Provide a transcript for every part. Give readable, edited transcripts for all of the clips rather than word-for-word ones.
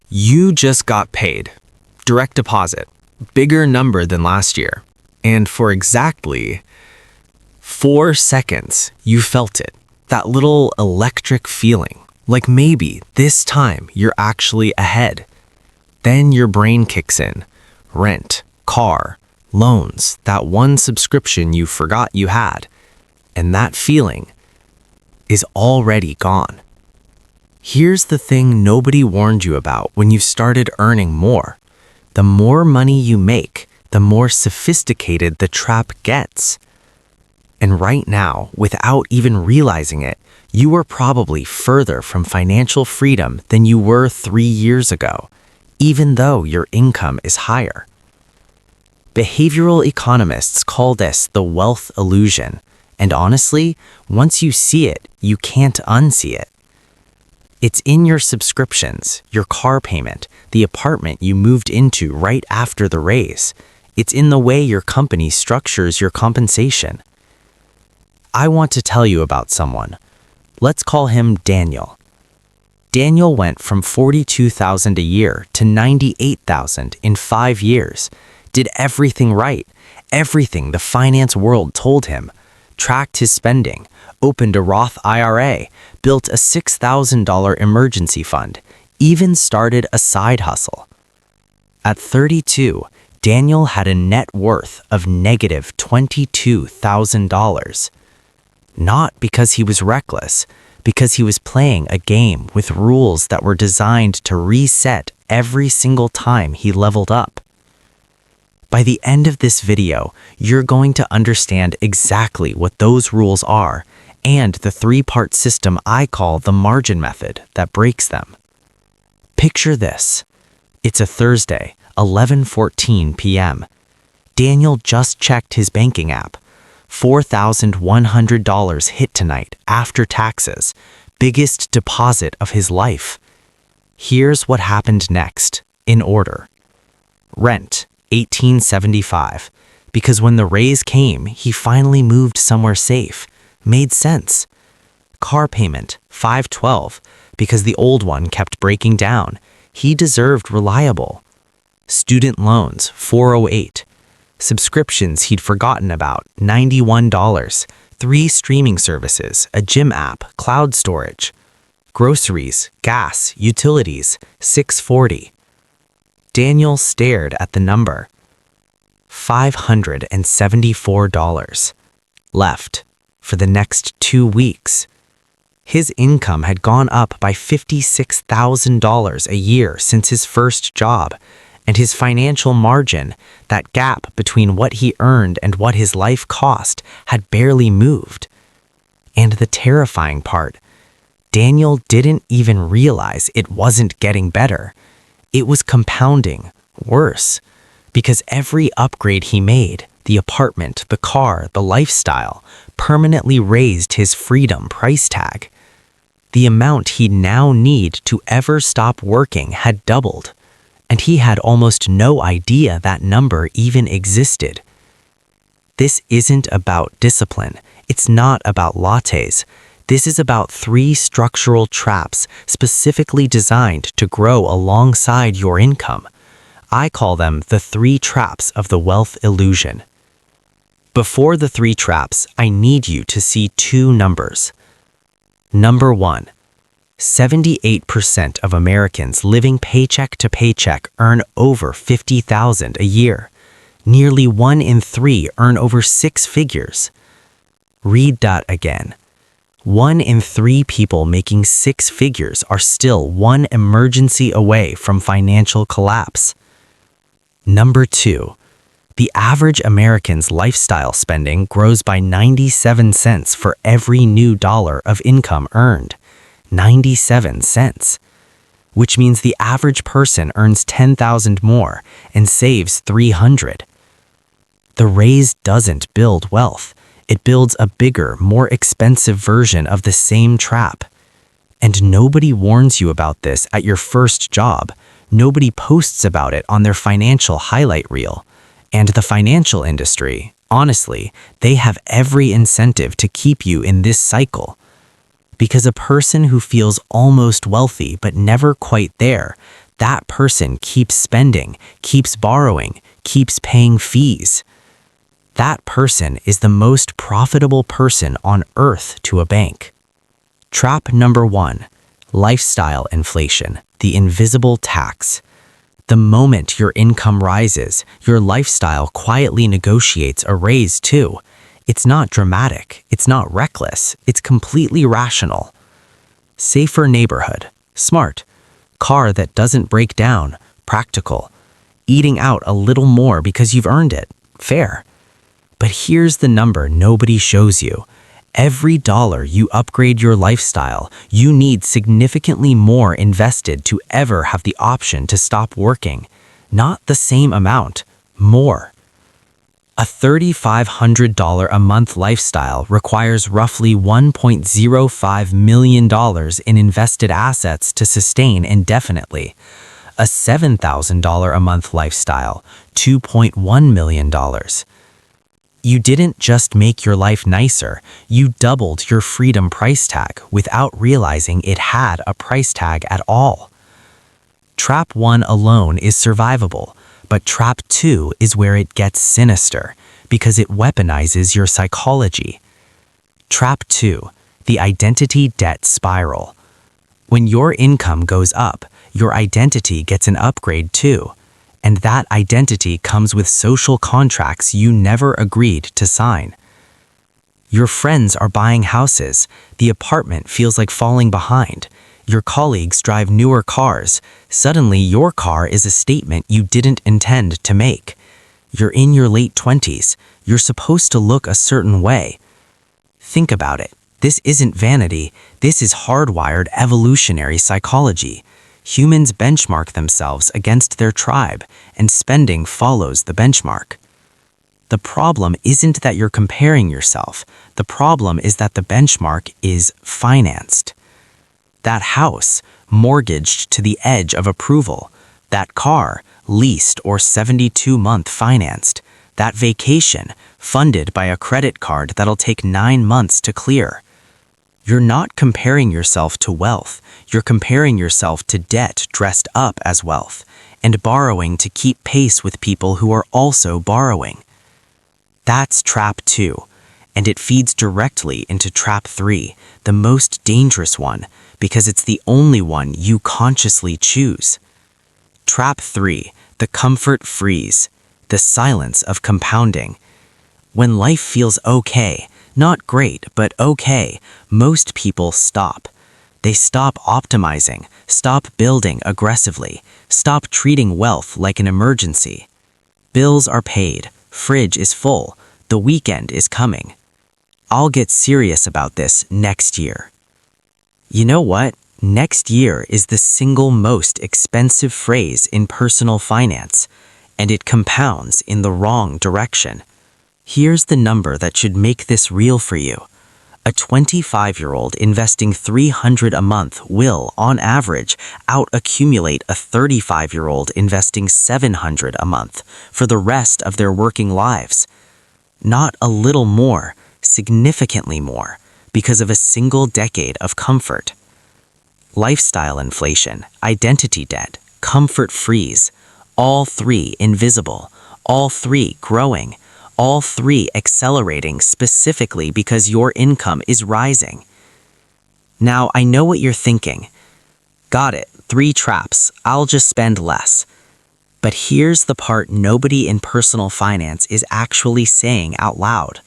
You just got paid. Direct deposit. Bigger number than last year. And for exactly 4 seconds, you felt it. That little electric feeling. Like maybe this time you're actually ahead. Then your brain kicks in. Rent, car, loans, that one subscription you forgot you had. And that feeling is already gone. Here's the thing nobody warned you about when you started earning more. The more money you make, the more sophisticated the trap gets. And right now, without even realizing it, you are probably further from financial freedom than you were 3 years ago, even though your income is higher. Behavioral economists call this the wealth illusion, and honestly, once you see it, you can't unsee it. It's in your subscriptions, your car payment, the apartment you moved into right after the raise. It's in the way your company structures your compensation. I want to tell you about someone. Let's call him Daniel. Daniel went from $42,000 a year to $98,000 in 5 years. Did everything right, everything the finance world told him. Tracked his spending, opened a Roth IRA, built a $6,000 emergency fund, even started a side hustle. At 32, Daniel had a net worth of negative $22,000. Not because he was reckless, because he was playing a game with rules that were designed to reset every single time he leveled up. By the end of this video, you're going to understand exactly what those rules are and the 3-part system I call the margin method that breaks them. Picture this. It's a Thursday, 11:14 p.m. Daniel just checked his banking app. $4,100 hit tonight after taxes, biggest deposit of his life. Here's what happened next, in order. Rent, $1,875, because when the raise came, he finally moved somewhere safe. Made sense. Car payment, $512, because the old one kept breaking down. He deserved reliable. Student loans, $408. Subscriptions he'd forgotten about, $91. 3 streaming services, a gym app, cloud storage. Groceries, gas, utilities, $640. Daniel stared at the number. $574 left for the next 2 weeks. His income had gone up by $56,000 a year since his first job, and his financial margin, that gap between what he earned and what his life cost, had barely moved. And the terrifying part, Daniel didn't even realize it wasn't getting better. It was compounding, worse, because every upgrade he made, the apartment, the car, the lifestyle, permanently raised his freedom price tag. The amount he'd now need to ever stop working had doubled, and he had almost no idea that number even existed. This isn't about discipline. It's not about lattes. This is about 3 structural traps specifically designed to grow alongside your income. I call them the 3 traps of the wealth illusion. Before the 3 traps, I need you to see 2 numbers. Number 1. 78% of Americans living paycheck to paycheck earn over $50,000 a year. Nearly 1 in 3 earn over 6 figures. Read that again. 1 in 3 people making 6 figures are still one emergency away from financial collapse. Number 2. The average American's lifestyle spending grows by 97 cents for every new dollar of income earned. 97 cents. Which means the average person earns $10,000 more and saves $300. The raise doesn't build wealth. It builds a bigger, more expensive version of the same trap. And nobody warns you about this at your first job. Nobody posts about it on their financial highlight reel. And the financial industry, honestly, they have every incentive to keep you in this cycle. Because a person who feels almost wealthy but never quite there, That person keeps spending, keeps borrowing, keeps paying fees. That person is the most profitable person on earth to a bank. Trap number 1, lifestyle inflation, the invisible tax. The moment your income rises, your lifestyle quietly negotiates a raise too. It's not dramatic, it's not reckless, it's completely rational. Safer neighborhood, smart. Car that doesn't break down, practical. Eating out a little more because you've earned it, fair. But here's the number nobody shows you. Every dollar you upgrade your lifestyle, you need significantly more invested to ever have the option to stop working. Not the same amount, more. A $3,500 a month lifestyle requires roughly $1.05 million in invested assets to sustain indefinitely. A $7,000 a month lifestyle, $2.1 million. You didn't just make your life nicer, you doubled your freedom price tag without realizing it had a price tag at all. Trap 1 alone is survivable, but Trap 2 is where it gets sinister, because it weaponizes your psychology. Trap 2, the identity debt spiral. When your income goes up, your identity gets an upgrade too. And that identity comes with social contracts you never agreed to sign. Your friends are buying houses, the apartment feels like falling behind. Your colleagues drive newer cars, suddenly your car is a statement you didn't intend to make. You're in your late 20s, you're supposed to look a certain way. Think about it, this isn't vanity, this is hardwired evolutionary psychology. Humans benchmark themselves against their tribe, and spending follows the benchmark. The problem isn't that you're comparing yourself. The problem is that the benchmark is financed. That house, mortgaged to the edge of approval. That car, leased or 72-month financed. That vacation, funded by a credit card that'll take 9 months to clear. You're not comparing yourself to wealth, you're comparing yourself to debt dressed up as wealth, and borrowing to keep pace with people who are also borrowing. That's Trap 2, and it feeds directly into Trap 3, the most dangerous one, because it's the only one you consciously choose. Trap 3, the comfort freeze, the silence of compounding. When life feels okay, not great, but okay, most people stop. They stop optimizing, stop building aggressively, stop treating wealth like an emergency. Bills are paid, fridge is full, the weekend is coming. I'll get serious about this next year. You know what? Next year is the single most expensive phrase in personal finance, and it compounds in the wrong direction. Here's the number that should make this real for you. A 25-year-old investing $300 a month will, on average, out-accumulate a 35-year-old investing $700 a month for the rest of their working lives. Not a little more, significantly more, because of a single decade of comfort. Lifestyle inflation, identity debt, comfort freeze, all three invisible, all three growing, all three accelerating specifically because your income is rising. Now, I know what you're thinking. Got it, 3 traps, I'll just spend less. But here's the part nobody in personal finance is actually saying out loud.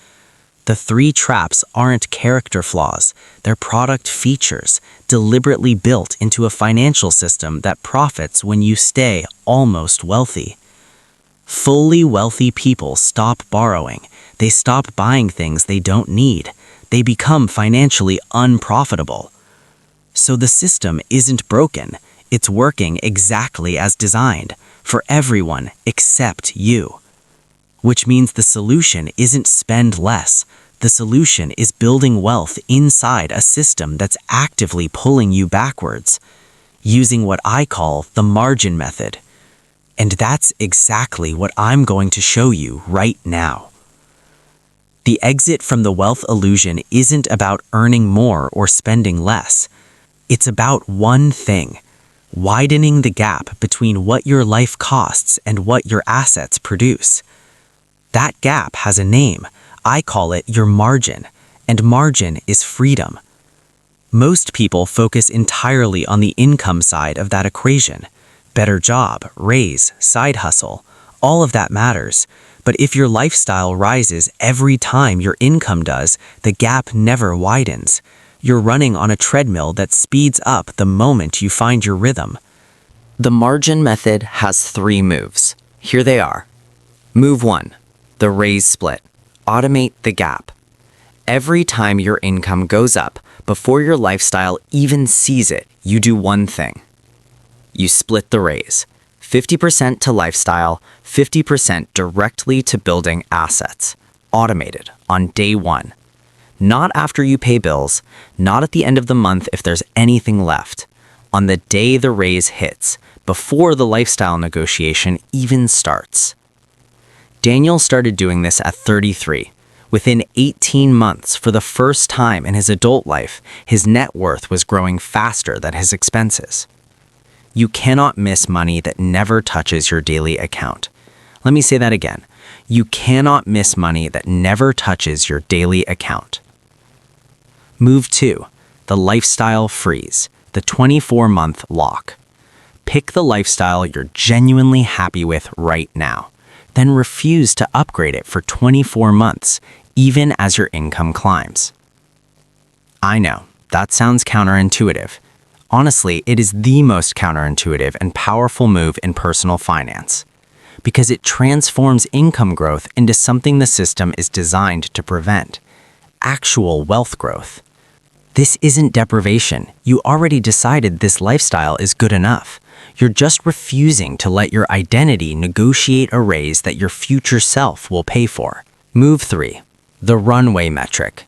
The 3 traps aren't character flaws, they're product features, deliberately built into a financial system that profits when you stay almost wealthy. Fully wealthy people stop borrowing. They stop buying things they don't need. They become financially unprofitable. So the system isn't broken. It's working exactly as designed, for everyone except you. Which means the solution isn't spend less. The solution is building wealth inside a system that's actively pulling you backwards, using what I call the margin method. And that's exactly what I'm going to show you right now. The exit from the wealth illusion isn't about earning more or spending less. It's about one thing: widening the gap between what your life costs and what your assets produce. That gap has a name. I call it your margin, and margin is freedom. Most people focus entirely on the income side of that equation. Better job, raise, side hustle, all of that matters. But if your lifestyle rises every time your income does, the gap never widens. You're running on a treadmill that speeds up the moment you find your rhythm. The margin method has 3 moves. Here they are. Move 1, the raise split. Automate the gap. Every time your income goes up, before your lifestyle even sees it, you do one thing. You split the raise. 50% to lifestyle, 50% directly to building assets. Automated on day 1. Not after you pay bills, not at the end of the month if there's anything left. On the day the raise hits, before the lifestyle negotiation even starts. Daniel started doing this at 33. Within 18 months, for the first time in his adult life, his net worth was growing faster than his expenses. You cannot miss money that never touches your daily account. Let me say that again. You cannot miss money that never touches your daily account. Move 2, the lifestyle freeze, the 24-month lock. Pick the lifestyle you're genuinely happy with right now. Then refuse to upgrade it for 24 months, even as your income climbs. I know, that sounds counterintuitive. Honestly, it is the most counterintuitive and powerful move in personal finance, because it transforms income growth into something the system is designed to prevent: actual wealth growth. This isn't deprivation. You already decided this lifestyle is good enough. You're just refusing to let your identity negotiate a raise that your future self will pay for. Move 3, the runway metric.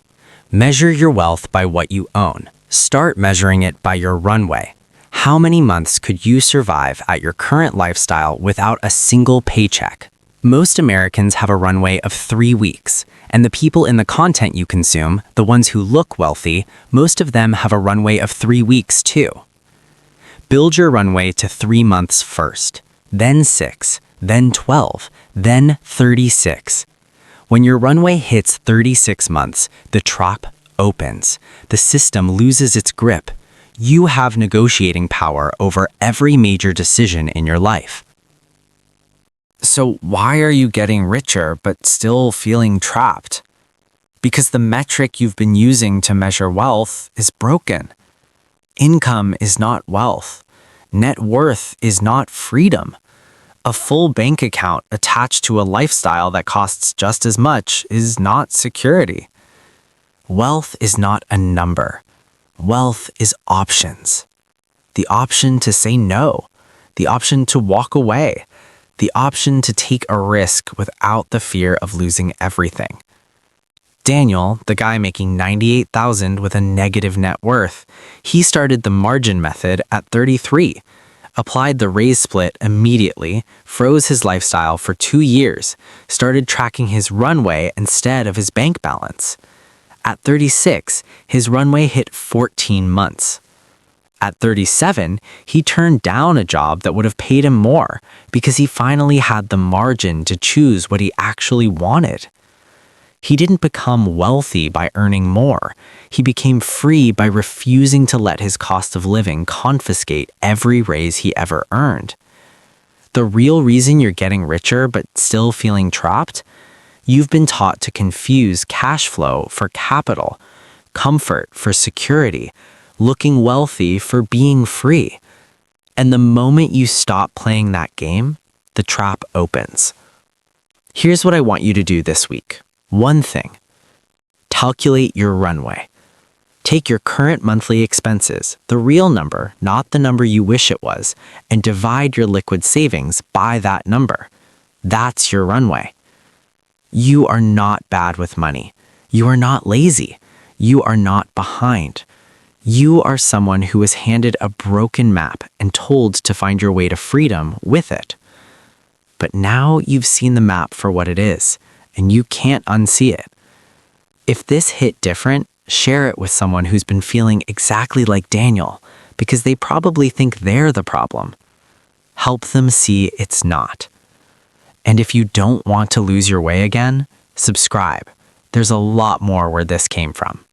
Measure your wealth by what you own. Start measuring it by your runway. How many months could you survive at your current lifestyle without a single paycheck? Most Americans have a runway of 3 weeks, and the people in the content you consume, the ones who look wealthy, most of them have a runway of 3 weeks too. Build your runway to 3 months first, then 6, then 12, then 36. When your runway hits 36 months, the trap opens. The system loses its grip. You have negotiating power over every major decision in your life. So why are you getting richer but still feeling trapped? Because the metric you've been using to measure wealth is broken. Income is not wealth. Net worth is not freedom. A full bank account attached to a lifestyle that costs just as much is not security. Wealth is not a number. Wealth is options. The option to say no. The option to walk away. The option to take a risk without the fear of losing everything. Daniel, the guy making $98,000 with a negative net worth, he started the margin method at 33, applied the raise split immediately, froze his lifestyle for 2 years, started tracking his runway instead of his bank balance. At 36, his runway hit 14 months. At 37, he turned down a job that would have paid him more because he finally had the margin to choose what he actually wanted. He didn't become wealthy by earning more. He became free by refusing to let his cost of living confiscate every raise he ever earned. The real reason you're getting richer but still feeling trapped? You've been taught to confuse cash flow for capital, comfort for security, looking wealthy for being free. And the moment you stop playing that game, the trap opens. Here's what I want you to do this week. One thing. Calculate your runway. Take your current monthly expenses, the real number, not the number you wish it was, and divide your liquid savings by that number. That's your runway. You are not bad with money. You are not lazy. You are not behind. You are someone who was handed a broken map and told to find your way to freedom with it. But now you've seen the map for what it is, and you can't unsee it. If this hit different, share it with someone who's been feeling exactly like Daniel, because they probably think they're the problem. Help them see it's not. And if you don't want to lose your way again, subscribe. There's a lot more where this came from.